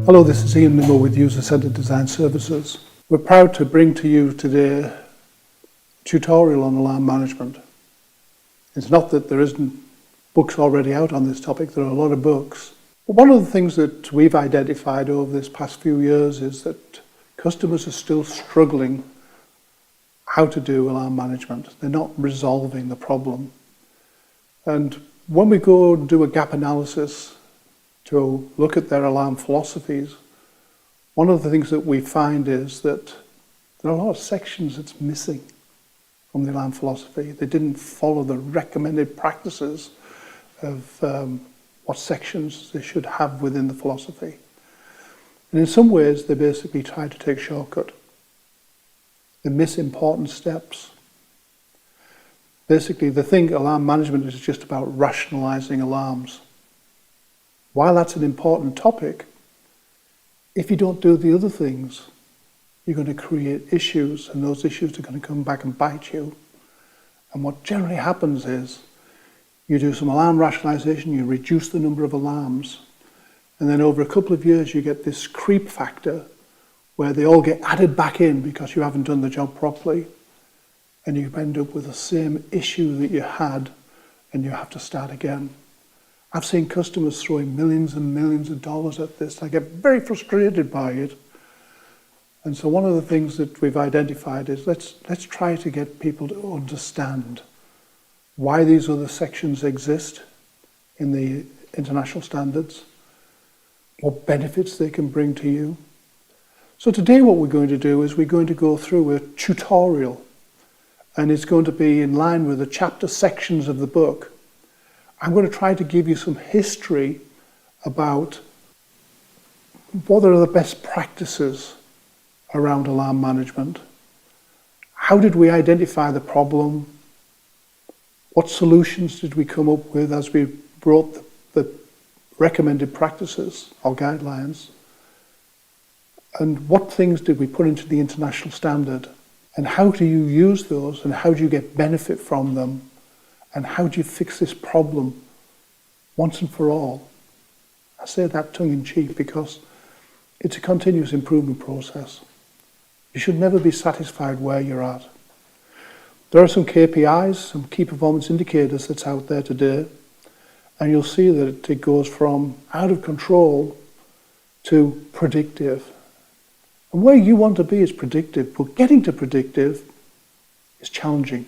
Hello, this is Ian Nimmo with User-Centered Design Services. We're proud to bring to you today a tutorial on alarm management. It's not that there isn't books already out on this topic, there are a lot of books. But one of the things that we've identified over this past few years is that customers are still struggling how to do alarm management. They're not resolving the problem. And when we go and do a gap analysis to look at their alarm philosophies, one of the things that we find is that there are a lot of sections that's missing from the alarm philosophy. They didn't follow the recommended practices of what sections they should have within the philosophy. And in some ways, they basically try to take a shortcut. They miss important steps. Basically, they think alarm management is just about rationalizing alarms. While that's an important topic, if you don't do the other things, you're going to create issues, and those issues are going to come back and bite you. And what generally happens is you do some alarm rationalization, you reduce the number of alarms, and then over a couple of years you get this creep factor where they all get added back in because you haven't done the job properly, and you end up with the same issue that you had, and you have to start again. I've seen customers throwing millions and millions of dollars at this. I get very frustrated by it. And so one of the things that we've identified is let's try to get people to understand why these other sections exist in the international standards, what benefits they can bring to you. So today what we're going to do is we're going to go through a tutorial, and it's going to be in line with the chapter sections of the book. I'm going to try to give you some history about what are the best practices around alarm management. How did we identify the problem? What solutions did we come up with as we wrote the recommended practices or guidelines? And what things did we put into the international standard? And how do you use those, and how do you get benefit from them? And how do you fix this problem once and for all? I say that tongue-in-cheek because it's a continuous improvement process. You should never be satisfied where you're at. There are some KPIs, some key performance indicators that's out there today, and you'll see that it goes from out of control to predictive. And where you want to be is predictive, but getting to predictive is challenging.